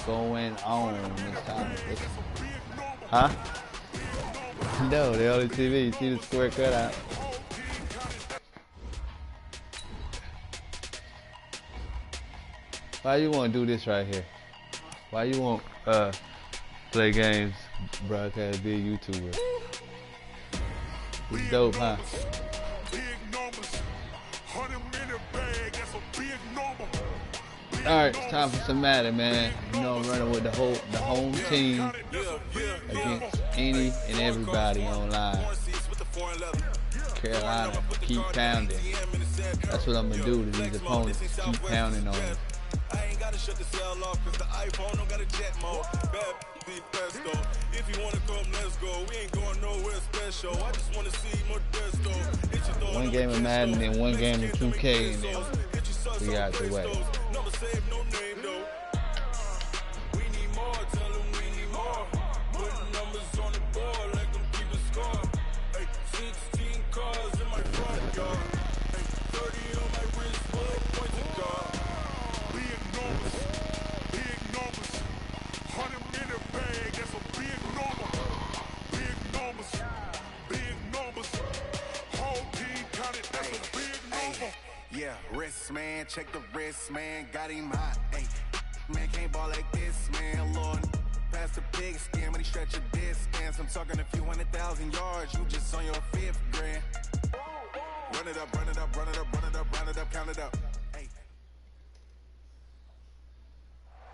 going on this time? Huh? No, the only TV. You see the square cutout. Why you want to do this right here? Why you want play games, broadcast, be a YouTuber? It's dope, huh? Alright, it's time for some Madden, man. You know I'm running with the home team against any and everybody online. Carolina, keep pounding. That's what I'm gonna do to these opponents. Keep pounding on them. I ain't gotta shut the cell off cause the iPhone don't got a jet mode. Bad be pesto. If you wanna come, let's go. We ain't going nowhere special. I just wanna see more desto. One game of Madden and one game of 2K and then we out the way. Never save no name though. We need more, tell them we need more. Putting numbers on the board like them keep a score. Hey, 16 cars in my front yard. Hey, 30 on my wrist, full points of guard. Big numbers, 100 minute bag, that's a big number. Big numbers, whole team counted, that's a big number. Yeah, wrist man, check the wrist man, got him hot. Ay, man can't ball like this, man. Lord, past the pig skin when he stretch a distance. I'm talking a few 100,000 yards, you just on your 5th grand. Run it up, run it up, run it up, run it up, run it up, count it up.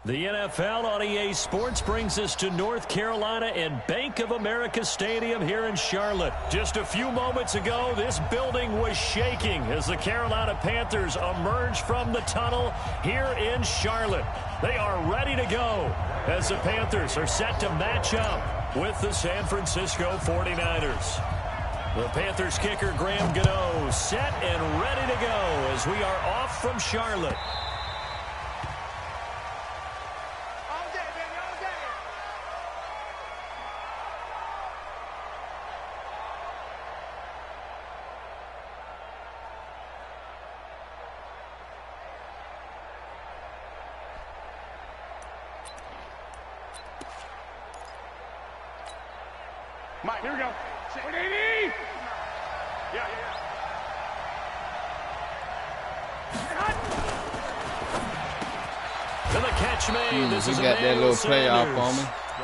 The NFL on EA Sports brings us to North Carolina and Bank of America Stadium here in Charlotte. Just a few moments ago, this building was shaking as the Carolina Panthers emerged from the tunnel here in Charlotte. They are ready to go as the Panthers are set to match up with the San Francisco 49ers. The Panthers kicker Graham Gano set and ready to go as we are off from Charlotte. Mike, here we go. Yeah. To the catch made. This is got that little playoff on me.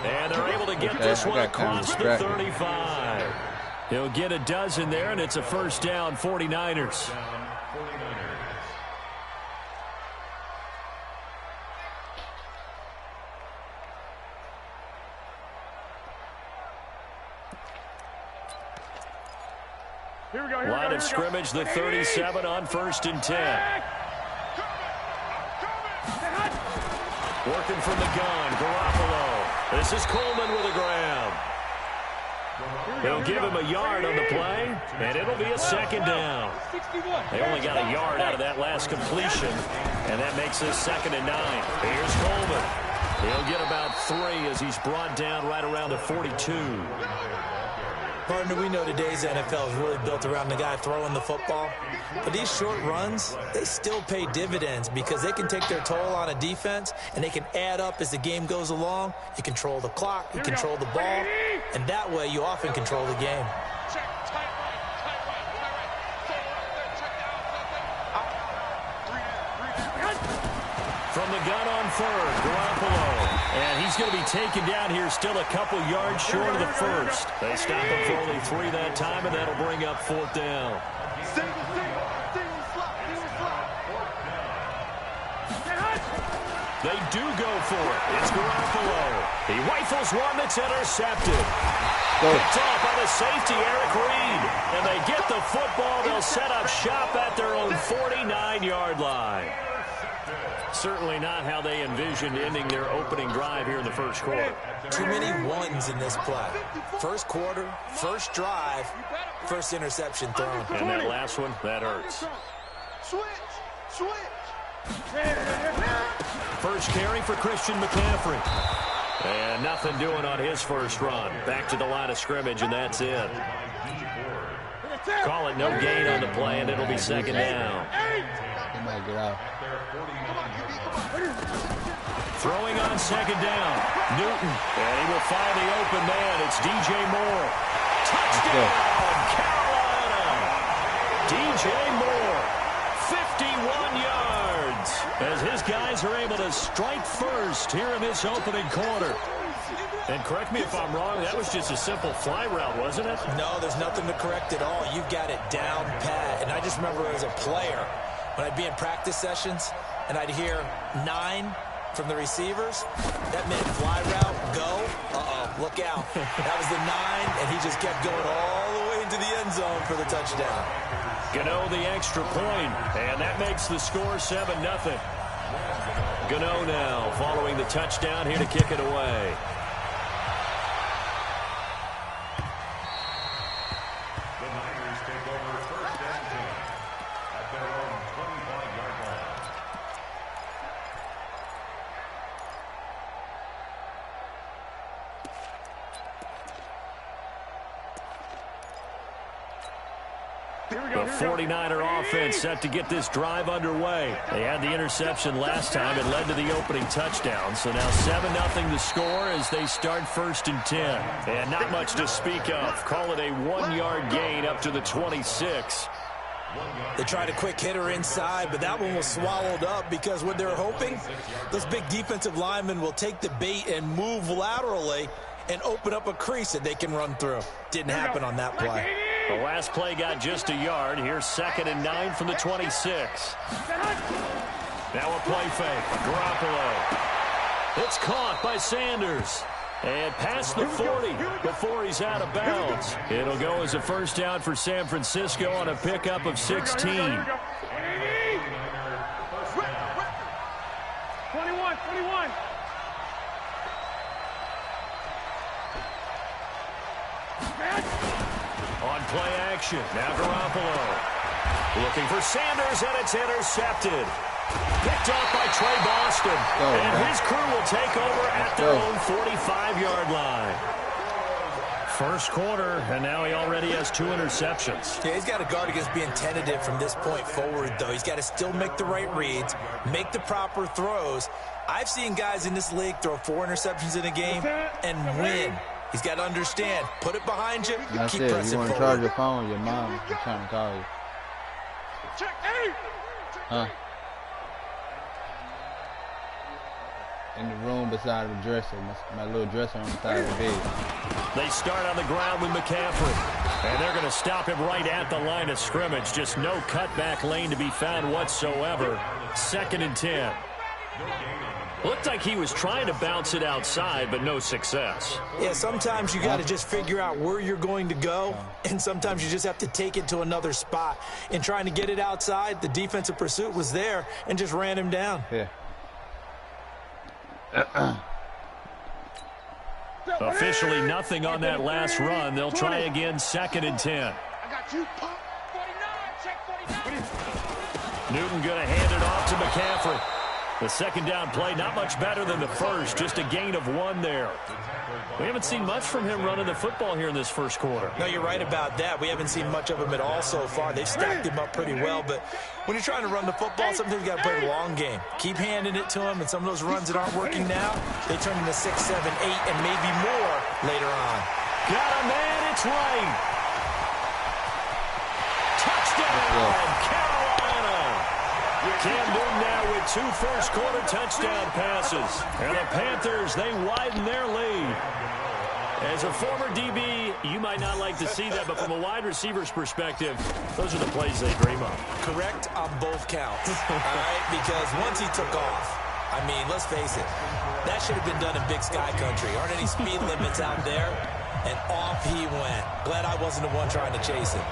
And they're able to get this one across the 35. He'll get a dozen there, and it's a first down, 49ers. Line of scrimmage, the 37 on 1st and 10. Working from the gun, Garoppolo. This is Coleman with a grab. They'll give him a yard on the play, and it'll be a second down. They only got a yard out of that last completion, and that makes this 2nd and 9. Here's Coleman. He'll get about 3 as he's brought down right around the 42. Partner, we know today's NFL is really built around the guy throwing the football. But these short runs, they still pay dividends because they can take their toll on a defense, and they can add up as the game goes along. You control the clock, you control the ball, and that way you often control the game. From the gun on 3rd, Garoppolo. And he's going to be taken down here still a couple yards short of the 1st. They stop him for only 3 that time, and that'll bring up 4th down. They do go for it. It's Garoppolo. He rifles one that's intercepted. Picked off by the safety, Eric Reed. And they get the football. They'll set up shop at their own 49-yard line. Certainly not how they envisioned ending their opening drive here in the first quarter. Too many ones in this play. First quarter, first drive, first interception thrown. And that last one, that hurts. First carry for Christian McCaffrey. And nothing doing on his first run. Back to the line of scrimmage, and that's it. Call it no gain on the play, and it'll be 2nd down. Throwing on second down. Newton. And he will find the open man. It's DJ Moore. Touchdown, Carolina. DJ Moore. 51 yards. As his guys are able to strike first here in this opening quarter. And correct me if I'm wrong, that was just a simple fly route, wasn't it? No, there's nothing to correct at all. You've got it down pat. And I just remember as a player, when I'd be in practice sessions and I'd hear 9 from the receivers, that meant fly route, go, look out. That was the 9, and he just kept going all the way into the end zone for the touchdown. Gano the extra point, and that makes the score 7-0. Gano now following the touchdown here to kick it away. The 49er offense set to get this drive underway. They had the interception last time. It led to the opening touchdown. So now 7-0 the score as they start 1st and 10. And not much to speak of. Call it a 1-yard gain up to the 26. They tried a quick hitter inside, but that one was swallowed up because what they're hoping, those big defensive linemen will take the bait and move laterally and open up a crease that they can run through. Didn't happen on that play. The last play got just a yard. Here's 2nd and 9 from the 26. Now a play fake. Garoppolo. It's caught by Sanders. And past the 40 before he's out of bounds. It'll go as a first down for San Francisco on a pickup of 16. 21. On play action, now Garoppolo. Looking for Sanders, and it's intercepted. Picked off by Trey Boston. And his crew will take over at their own 45-yard line. First quarter, and now he already has 2 interceptions. Yeah, he's got to guard against being tentative from this point forward, though. He's got to still make the right reads, make the proper throws. I've seen guys in this league throw 4 interceptions in a game and win. He's got to understand, put it behind you, keep pressing forward. You want to charge your phone, your mom is trying to call you. Huh? In the room beside the dresser, my little dresser on the side of the bed. They start on the ground with McCaffrey. And they're going to stop him right at the line of scrimmage. Just no cutback lane to be found whatsoever. 2nd and 10. Looked like he was trying to bounce it outside, but no success. Yeah, sometimes you got to just figure out where you're going to go, and sometimes you just have to take it to another spot. In trying to get it outside, the defensive pursuit was there and just ran him down. Yeah. Officially nothing on that last run. They'll try again, 2nd and 10. I got you, pump. 49, check 49. Newton going to hand it off to McCaffrey. The second down play, not much better than the first, just a gain of 1 there. We haven't seen much from him running the football here in this first quarter. No, you're right about that. We haven't seen much of him at all so far. They've stacked him up pretty well, but when you're trying to run the football, sometimes you got to play the long game. Keep handing it to him, and some of those runs that aren't working now, they turn into 6, 7, 8, and maybe more later on. Got a man, it's right. Touchdown, Carolina. Cam Newton now with 2 first-quarter touchdown passes. And the Panthers, they widen their lead. As a former DB, you might not like to see that, but from a wide receiver's perspective, those are the plays they dream of. Correct on both counts, all right? Because once he took off, I mean, let's face it, that should have been done in Big Sky Country. Aren't any speed limits out there? And off he went. Glad I wasn't the one trying to chase him.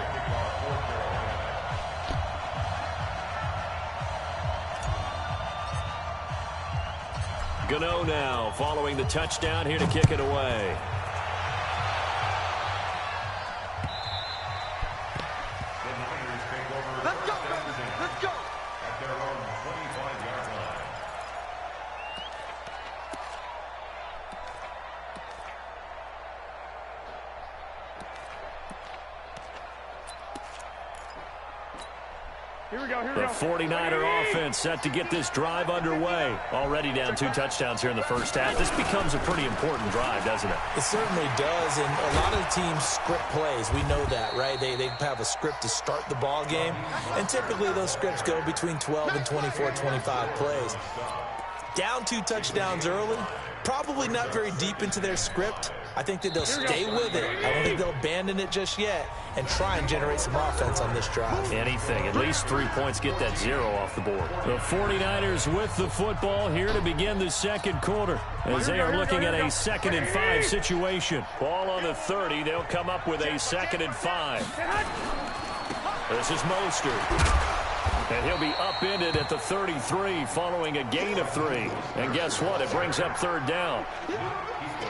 Gano now following the touchdown here to kick it away. Let's go, let's go. At their own 25-yard line. The 49er offense set to get this drive underway. Already down 2 touchdowns here in the first half. This becomes a pretty important drive, doesn't it? It certainly does, and a lot of teams script plays. We know that, right? They have a script to start the ball game, and typically those scripts go between 12 and 24, 25 plays. Down 2 touchdowns early, probably not very deep into their script. I think that they'll stay with it. I don't think they'll abandon it just yet and try and generate some offense on this drive. Anything. At least 3 points, get that 0 off the board. The 49ers with the football here to begin the second quarter as they are looking at a 2nd and 5 situation. Ball on the 30. They'll come up with a 2nd and 5. This is Mostert. And he'll be upended at the 33 following a gain of 3. And guess what? It brings up 3rd down.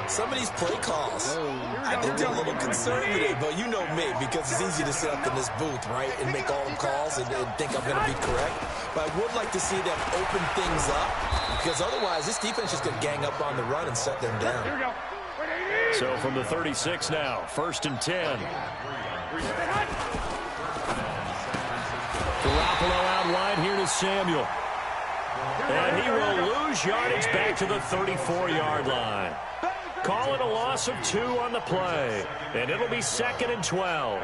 Some of these play calls, I think they're a little conservative, but you know me, because it's easy to sit up in this booth, right, and make all the calls and think I'm going to be correct. But I would like to see them open things up, because otherwise this defense is going to gang up on the run and set them down. So from the 36 now, 1st and 10. Garoppolo out wide here to Samuel. And he will lose yardage back to the 34-yard line. Call it a loss of 2 on the play. And it'll be 2nd and 12.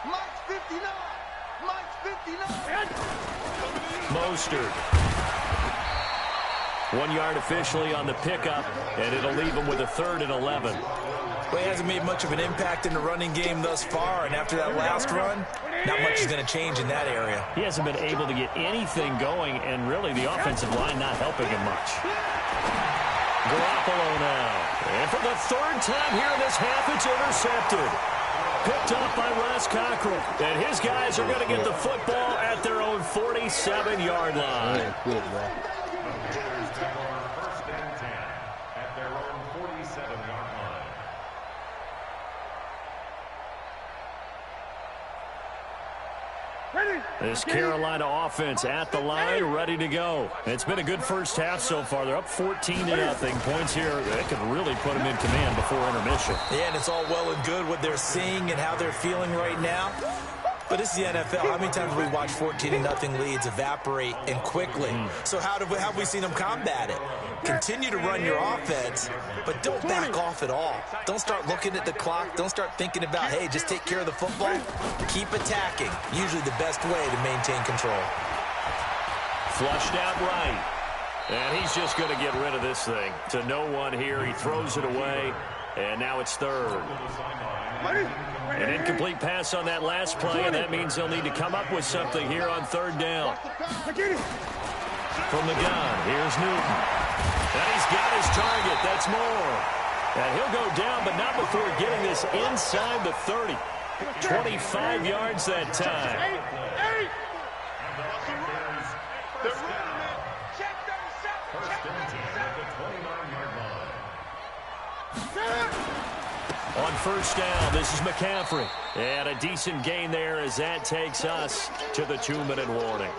Mike's 59. Mike's 59. Mostert. 1 yard officially on the pickup, and it'll leave him with a 3rd and 11. Well, he hasn't made much of an impact in the running game thus far, and after that last run, not much is going to change in that area. He hasn't been able to get anything going, and really the offensive line not helping him much. Garoppolo now. And for the 3rd time here in this half, it's intercepted. Picked up by Russ Cockrell. And his guys are going to get the football at their own 47-yard line. This Carolina offense at the line, ready to go. It's been a good first half so far. They're up 14-0. Points here that could really put them in command before intermission. Yeah, and it's all well and good what they're seeing and how they're feeling right now. But it's the NFL. How many times have we watched 14-0 leads evaporate and quickly? So how have we seen them combat it? Continue to run your offense, but don't back off at all. Don't start looking at the clock. Don't start thinking about, hey, just take care of the football. Keep attacking. Usually the best way to maintain control. Flushed out right. And he's just going to get rid of this thing. To no one here. He throws it away. And now it's 3rd. An incomplete pass on that last play, and that means they'll need to come up with something here on 3rd down. From the gun, here's Newton. And he's got his target. That's Moore. And he'll go down, but not before getting this inside the 30. 25 yards that time. On 1st down, this is McCaffrey. And a decent gain there as that takes us to the 2-minute warning.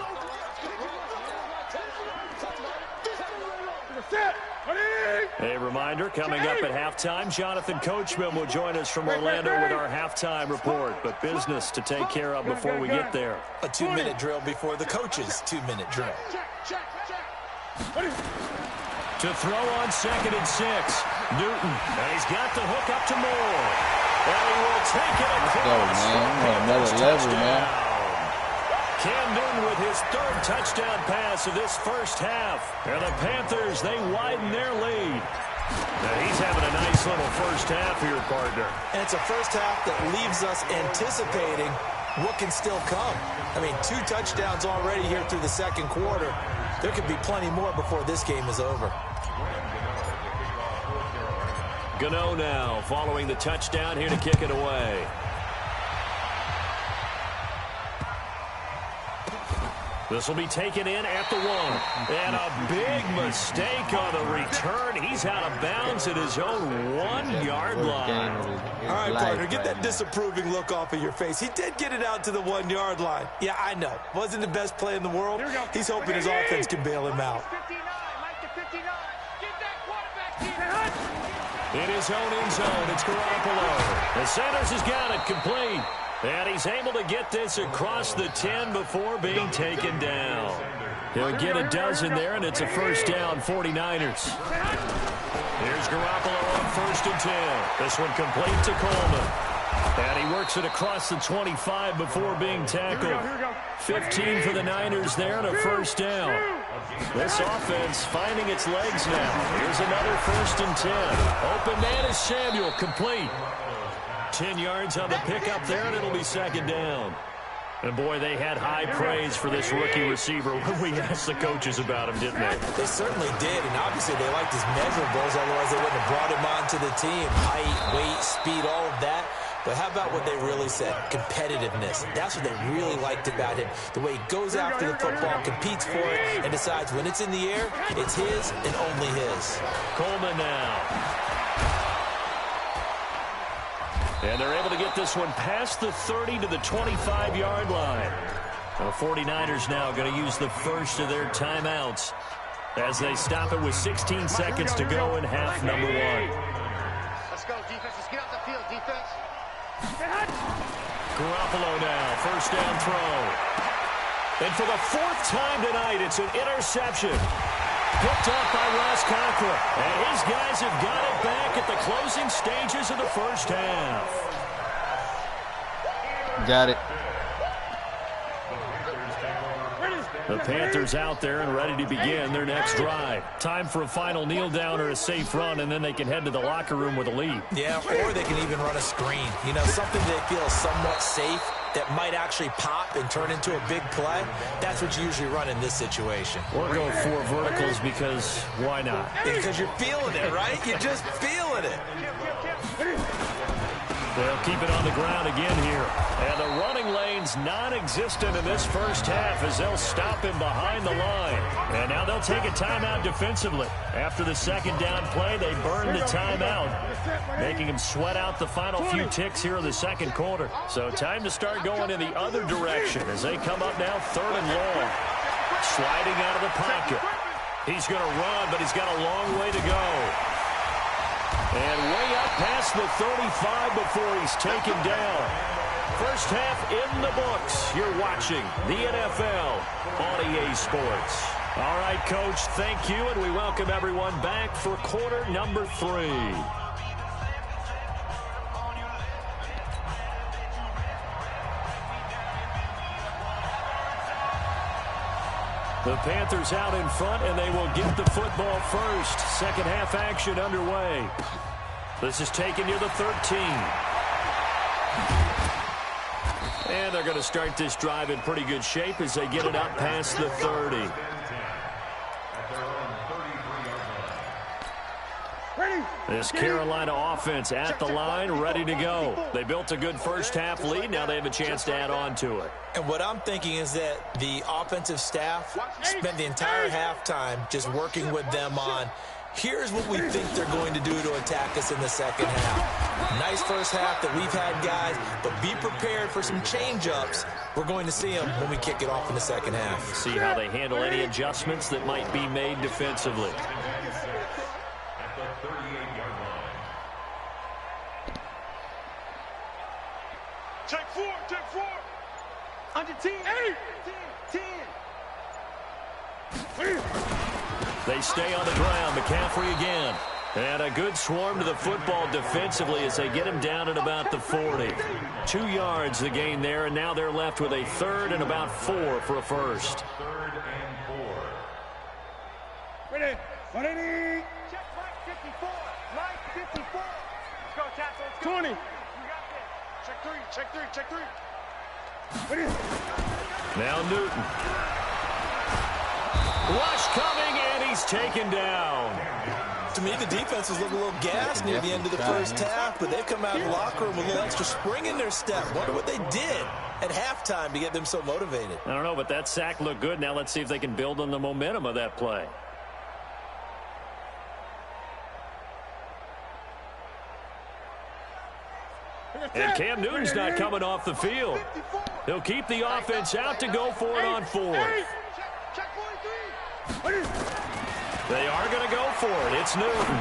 A reminder, coming up at halftime, Jonathan Coachman will join us from Orlando with our halftime report. But business to take care of before we get there. A 2-minute drill before the coach's 2-minute drill. To throw on 2nd and 6. Newton, and he's got the hook up to Moore. And he will take it across. Another level, man. Cam Newton with his 3rd touchdown pass of this first half. And the Panthers, they widen their lead. Now he's having a nice little first half here, partner. And it's a first half that leaves us anticipating what can still come. I mean, 2 touchdowns already here through the 2nd quarter. There could be plenty more before this game is over. Gano now following the touchdown here to kick it away. This will be taken in at the 1. And a big mistake on the return. He's out of bounds at his own 1-yard line. All right, partner, get that disapproving look off of your face. He did get it out to the 1-yard line. Yeah, I know. Wasn't the best play in the world. He's hoping his offense can bail him out. In his own end zone, it's Garoppolo. And Sanders has got it complete. And he's able to get this across the 10 before being taken down. He'll get a dozen there, and it's a first down, 49ers. Here's Garoppolo on 1st and 10. This one complete to Coleman. And he works it across the 25 before being tackled. 15 for the Niners there and a first down. This offense finding its legs now. Here's another 1st and 10. Open man is Samuel, complete. 10 yards on the pickup there, and it'll be 2nd down. And, boy, they had high praise for this rookie receiver when we asked the coaches about him, didn't they? They certainly did, and obviously they liked his measurables, otherwise they wouldn't have brought him onto the team. Height, weight, speed, all of that. But how about what they really said? Competitiveness. That's what they really liked about him. The way he goes after the football, competes for it, and decides when it's in the air, it's his and only his. Coleman now. And they're able to get this one past the 30 to the 25-yard line. The 49ers now going to use the first of their timeouts as they stop it with 16 seconds to go in half number 1. Let's go, defense. Let's get out the field, defense. Garoppolo now, first down throw. And for the 4th time tonight, it's an interception. Picked off by Ross Conklin. And his guys have got it back at the closing stages of the first half. Got it. The Panthers out there and ready to begin their next drive. Time for a final kneel down or a safe run, and then they can head to the locker room with a lead. Yeah, or they can even run a screen. You know, something they feel somewhat safe that might actually pop and turn into a big play. That's what you usually run in this situation. Or go 4 verticals because why not? Because you're feeling it, right? You're just feeling it. They'll keep it on the ground again here. And the running lane's non-existent in this first half as they'll stop him behind the line. And now they'll take a timeout defensively. After the 2nd down play, they burn the timeout, making him sweat out the final few ticks here in the 2nd quarter. So time to start going in the other direction as they come up now 3rd and long. Sliding out of the pocket. He's going to run, but he's got a long way to go. And way up past the 35 before he's taken down. First half in the books. You're watching the NFL on EA Sports. All right, Coach, thank you, and we welcome everyone back for quarter number 3. The Panthers out in front, and they will get the football first. Second half action underway. This is taken near the 13. And they're going to start this drive in pretty good shape as they get it up past the 30. This Carolina offense at the line, ready to go. They built a good first half lead. Now they have a chance to add on to it. And what I'm thinking is that the offensive staff spent the entire halftime just working with them on, here's what we think they're going to do to attack us in the second half. Nice first half that we've had, guys, but be prepared for some change-ups. We're going to see them when we kick it off in the second half. See how they handle any adjustments that might be made defensively. Check 4, check 4. Under 10. 10. They stay on the ground. McCaffrey again. And a good swarm to the football defensively as they get him down at about the 40. 2 yards the gain there, and now they're left with a 3rd and about 4 for a first. 3rd and 4. Ready. Check right 54. Right 54. Let's go, Tassel. Let's go. 20. You got this. Check 3. Check 3. Check 3. Ready. Now Newton. Rush coming, and he's taken down. To me, the defense was looking a little gassed near the end of the first half, but they've come out of the locker room with a little extra spring in their step. Wonder what they did at halftime to get them so motivated. I don't know, but that sack looked good. Now let's see if they can build on the momentum of that play. And Cam Newton's not coming off the field. He'll keep the offense out to go for it on 4th. Check 43. They are going to go for it. It's Newton.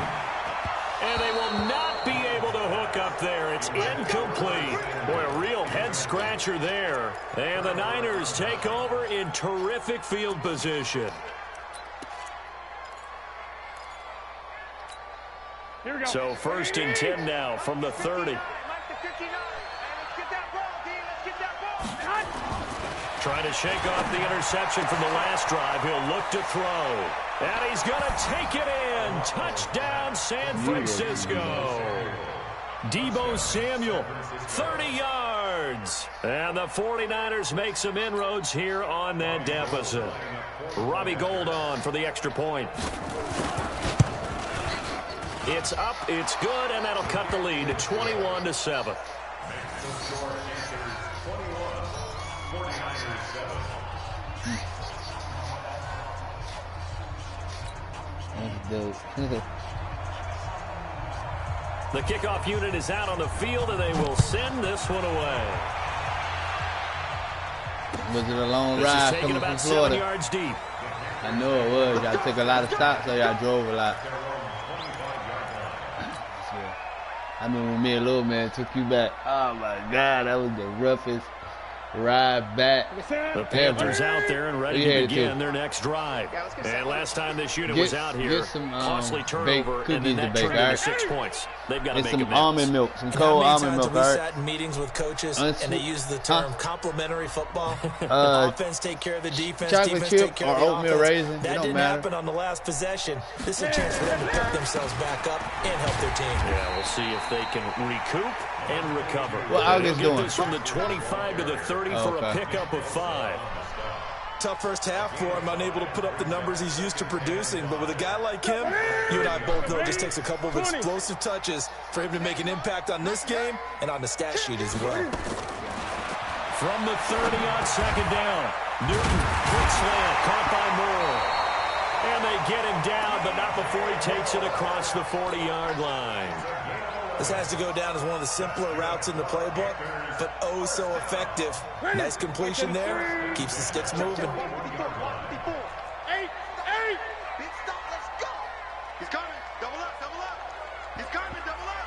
And they will not be able to hook up there. It's incomplete. Boy, a real head-scratcher there. And the Niners take over in terrific field position. Here we go. So 1st and 10 now from the 30. Trying to shake off the interception from the last drive. He'll look to throw. And he's going to take it in. Touchdown, San Francisco. Deebo Samuel, 30 yards. And the 49ers make some inroads here on that deficit. Robbie Gould on for the extra point. It's up, it's good, and that'll cut the lead to 21-7. The kickoff unit is out on the field, and they will send this one away. Was it a long This ride is taking coming about from 7 Florida? yards deep. I know it was. Y'all took a lot of stops, so y'all drove a lot. I mean, when me and Lil Man took you back, oh my God, that was the roughest ride back. The Panthers out there and ready to begin their next drive. And last time this unit was out here, costly turnover, and then that turned into 6 points. They've got to make some almond milk, some cold almond milk. We sat in meetings with coaches, and they use the term complementary football. Offense take care of the defense, defense take care of the oatmeal offense. raisin. That didn't happen on the last possession. This is a chance for them to pick themselves back up and help their team. Yeah, we'll see if they can recoup and recover. What August They'll get doing? this from the 25 to the 30 for a pickup of 5. Tough first half for him, unable to put up the numbers he's used to producing. But with a guy like him, you and I both know it just takes a couple of explosive touches for him to make an impact on this game and on the stat sheet as well. From the 30 on 2nd down, Newton, quick slant, caught by Moore. And they get him down, but not before he takes it across the 40-yard line. This has to go down as one of the simpler routes in the playbook, but oh so effective. Nice completion there. Keeps the sticks moving. 8. Big stop, let's go. He's coming. Double up, double up. He's coming, double up.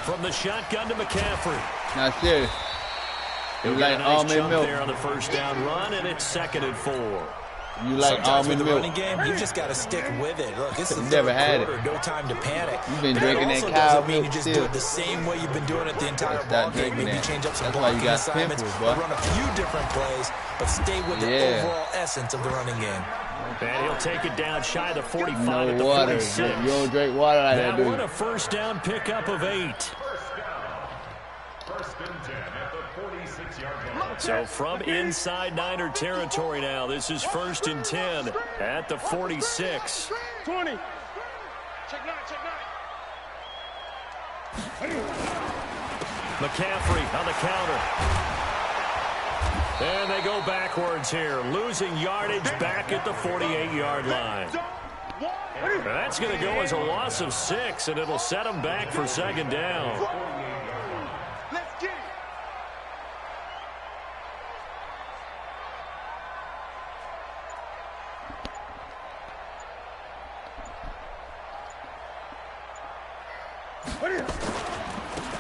From the shotgun to McCaffrey. Now, serious. You like almond milk there on the first down run, and it's 2nd and 4. You like Sometimes with almond the milk? running game, you just got to stick with it. Look, it's the Never had quarter, it. no time to panic. You've been But drinking that also that cow doesn't mean you milk just still. do it the same way you've been doing it the entire Stop ball game. drinking Maybe that. change up some That's why you blocking got assignments, pimples, or boy. run a few different plays, but stay with the overall essence of the running game. And he'll take it down shy of the 45 No at the water. 46. You don't drink water like that, That do one you? a first down pickup of 8. First and 10 at the 46-yard line. So from inside Niner territory now, this is 1st and 10 at the 46. 20. Check 9, check 9. McCaffrey on the counter. And they go backwards here, losing yardage back at the 48-yard line. And that's going to go as a loss of 6, and it'll set them back for 2nd down. Let's get it.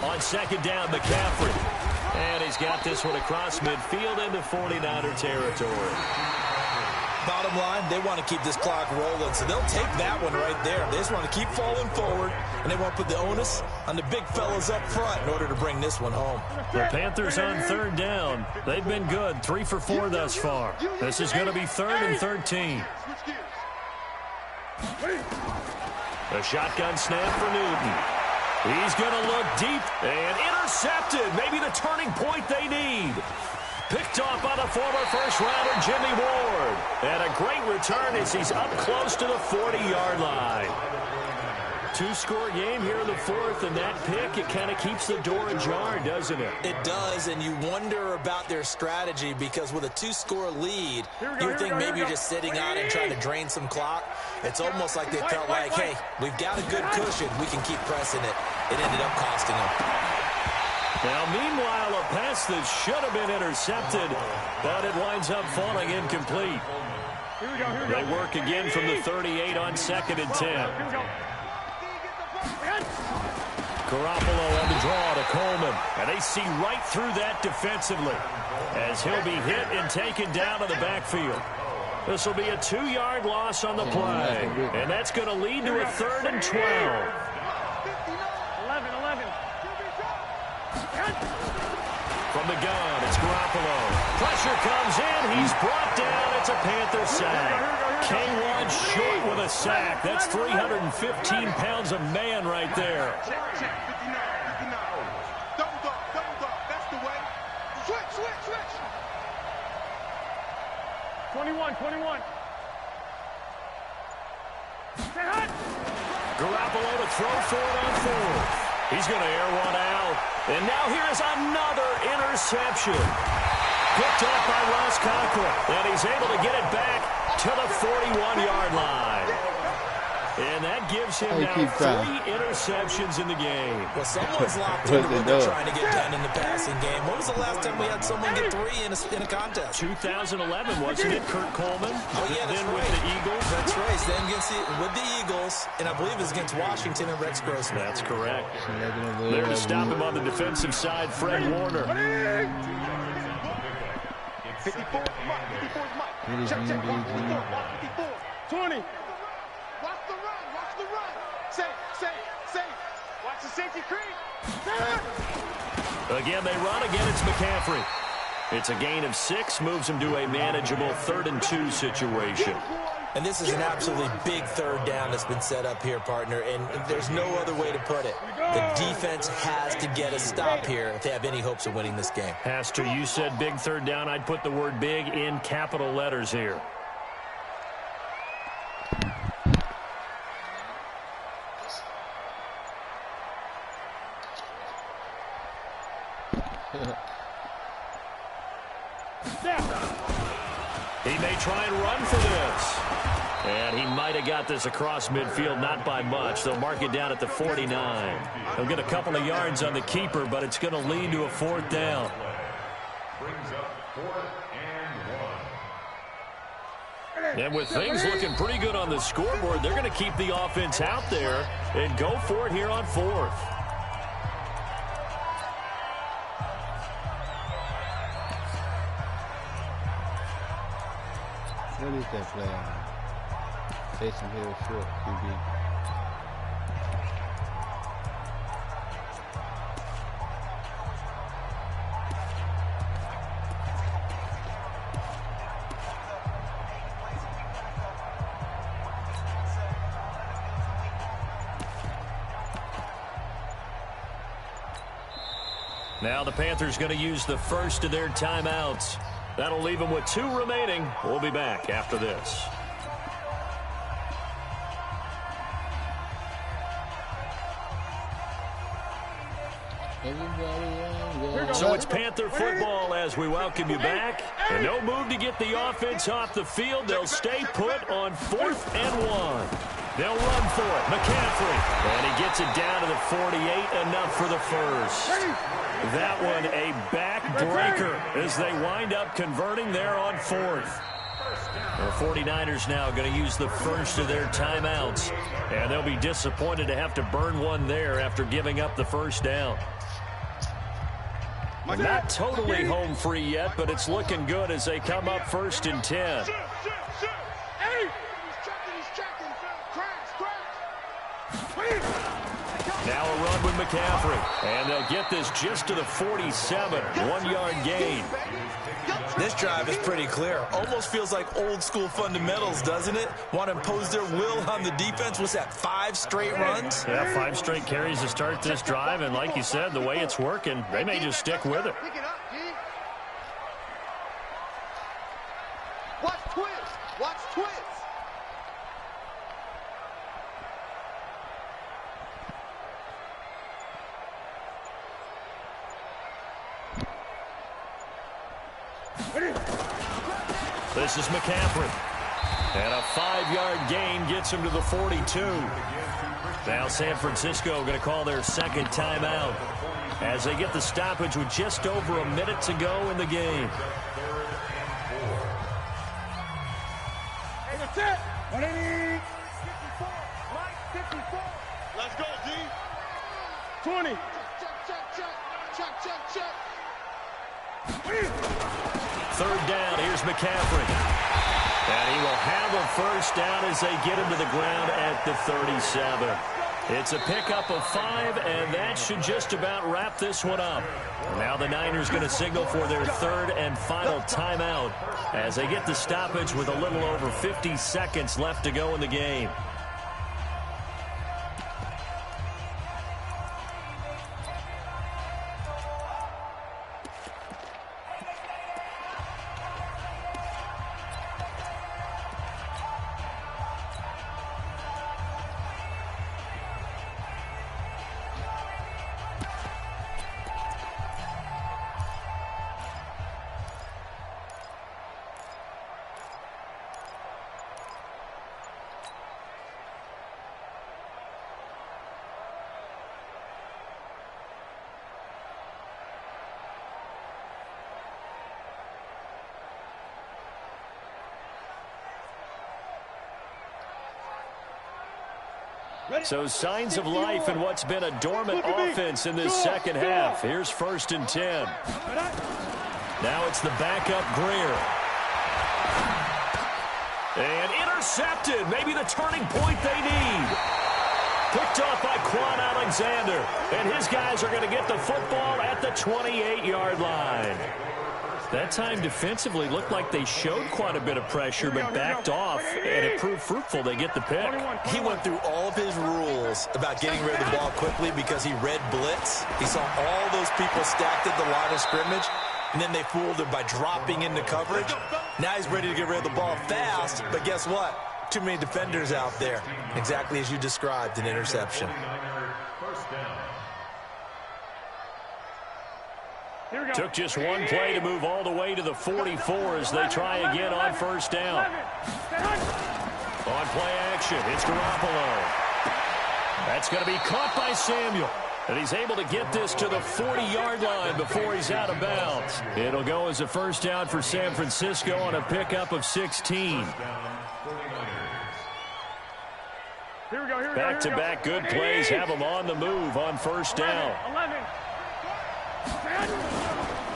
On 2nd down, McCaffrey. And he's got this one across midfield into 49er territory. Bottom line, they want to keep this clock rolling, so they'll take that one right there. They just want to keep falling forward, and they want to put the onus on the big fellas up front in order to bring this one home. The Panthers on 3rd down. They've been good, 3 for 4 thus far. This is going to be 3rd and 13. A shotgun snap for Newton. He's going to look deep and intercepted. Maybe the turning point they need. Picked off by the former first-rounder Jimmy Ward. And a great return as he's up close to the 40-yard line. 2-score game here in the 4th, and that pick, it kind of keeps the door ajar, doesn't it? It does, and you wonder about their strategy because with a 2-score lead, you think maybe you're just sitting on it and trying to drain some clock. It's almost like they felt like, hey, we've got a good cushion. We can keep pressing it. It ended up costing them. Now, meanwhile, a a pass that should have been intercepted, but it winds up falling incomplete. They work again from the 38 on 2nd and 10. Garoppolo on the draw to Coleman, and they see right through that defensively as he'll be hit and taken down to the backfield. This will be a 2-yard loss on the play, and that's going to lead to a 3rd and 12. 11. From the gun, it's Garoppolo. Pressure comes in. He's brought down. It's a Panther sack. K1 short with a sack. That's 315 pounds of man right there. Check, 59. Double dog. That's the way. Switch. 21. Garoppolo to throw for it on 4th. He's going to air one out. And now here's another interception. Picked up by Ross Conklin. And he's able to get it back to the 41-yard line. And that gives him now 3 interceptions in the game. Well, someone's locked into what they're trying to get done in the passing game. When was the last time we had someone get 3 in a contest? 2011, wasn't it, Kurt Coleman? Oh, yeah, that's then right. with the Eagles. That's right. Then with the Eagles, and I believe it was against Washington and Rex Grossman. That's correct. There to stop him on the defensive side, Fred Warner. 54 is Mike. Check. 54. 20. Watch the run. Safe. Watch the safety creep. Again, they run. Again, it's McCaffrey. It's a gain of 6, moves him to a manageable 3rd and 2 situation. And this is an absolutely big 3rd down that's been set up here, partner, and there's no other way to put it. The defense has to get a stop here if they have any hopes of winning this game. Pastor, you said big 3rd down. I'd put the word big in capital letters here. He may try and run for this. And he might have got this across midfield, not by much. They'll mark it down at the 49. He'll get a couple of yards on the keeper, but it's going to lead to a 4th down. Brings up 4th and 1. And with things looking pretty good on the scoreboard, they're going to keep the offense out there and go for it here on 4th. What is that play on? Taysom Hill short, QB. Now the Panthers going to use the first of their timeouts. That'll leave them with 2 remaining. We'll be back after this. So it's Panther football as we welcome you back. And no move to get the offense off the field. They'll stay put on 4th and 1. They'll run for it. McCaffrey. And he gets it down to the 48. Enough for the first. That one a backbreaker as they wind up converting there on 4th. The 49ers now going to use the first of their timeouts. And they'll be disappointed to have to burn one there after giving up the first down. Not totally home free yet, but it's looking good as they come up 1st and 10. Now a run with McCaffrey. And they'll get this just to the 47. 1-yard gain. This drive is pretty clear. Almost feels like old school fundamentals, doesn't it? Want to impose their will on the defense. What's that, 5 straight runs? Yeah, 5 straight carries to start this drive. And like you said, the way it's working, they may just stick with it. Watch twist. This is McCaffrey. And a 5-yard gain gets him to the 42. Now San Francisco going to call their second timeout. as they get the stoppage with just over a minute to go in the game. Hey, that's it. 180. 54. Mike, 54. Let's go, D. 20. Check. Third down, here's McCaffrey. And he will have a first down as they get him to the ground at the 37. It's a pickup of 5, and that should just about wrap this one up. Now the Niners going to signal for their third and final timeout as they get the stoppage with a little over 50 seconds left to go in the game. So signs of life in what's been a dormant offense in this second half. Here's 1st and 10. Now it's the backup Greer. And intercepted. Maybe the turning point they need. Picked off by Quan Alexander. And his guys are going to get the football at the 28-yard line. That time defensively looked like they showed quite a bit of pressure but backed off, and it proved fruitful. They get the pick. He went through all of his rules about getting rid of the ball quickly because he read blitz. He saw all those people stacked at the line of scrimmage, and then they fooled him by dropping into coverage. Now he's ready to get rid of the ball fast, but guess what? Too many defenders out there. Exactly as you described, an interception. Took just one play to move all the way to the 44 as they try again on first down. On play action, it's Garoppolo. That's going to be caught by Samuel. And he's able to get this to the 40-yard line before he's out of bounds. It'll go as a first down for San Francisco on a pickup of 16. Back-to-back good plays have them on the move on first down.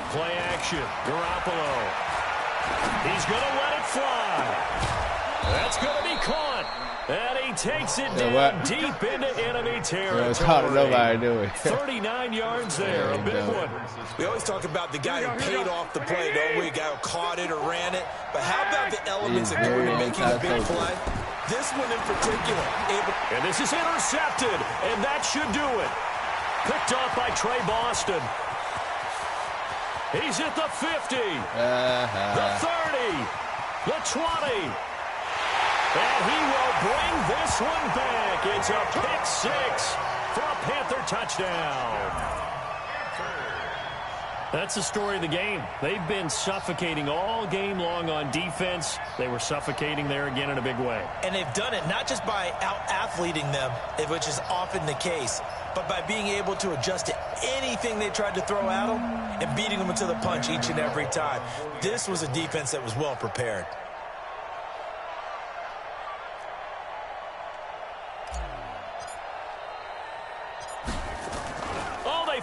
Play action, Garoppolo. He's going to let it fly. That's going to be caught. And he takes it down deep into enemy territory. It's hard to nobody do it. 39 yards there, a big one. We always talk about the guy who paid off the play, don't we? A guy who caught it or ran it. But how about the elements that go into making a big play? This one in particular. And this is intercepted, and that should do it. Picked off by Trey Boston. He's at the 50, the 30, the 20. And he will bring this one back. It's a pick 6 for a Panther touchdown. That's the story of the game. They've been suffocating all game long on defense. They were suffocating there again in a big way. And they've done it not just by out-athleting them, which is often the case, but by being able to adjust to anything they tried to throw at them and beating them to the punch each and every time. This was a defense that was well prepared.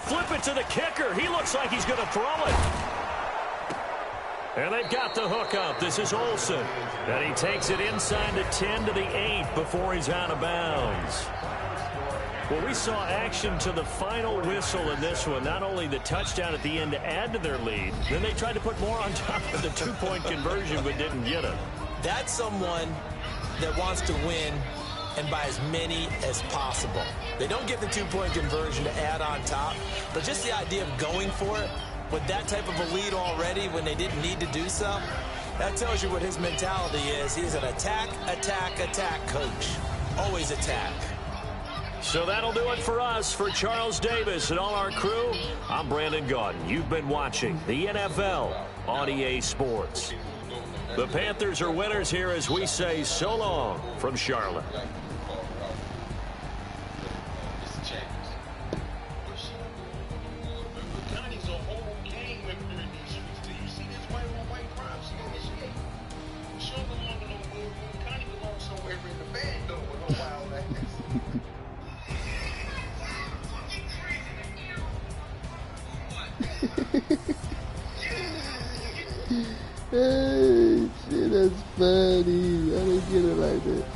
Flip it to the kicker. He looks like he's going to throw it. And they've got the hook up. This is Olsen. And he takes it inside the 10 to the 8 before he's out of bounds. Well, we saw action to the final whistle in this one. Not only the touchdown at the end to add to their lead, then they tried to put more on top of the two-point conversion but didn't get it. That's someone that wants to win and by as many as possible. They don't get the two-point conversion to add on top, but just the idea of going for it with that type of a lead already when they didn't need to do so, that tells you what his mentality is. He's an attack, attack, attack coach. Always attack. So that'll do it for us. For Charles Davis and all our crew, I'm Brandon Gaudin. You've been watching the NFL on EA Sports. The Panthers are winners here as we say so long from Charlotte. Hey, shit, that's funny. I didn't get it like that.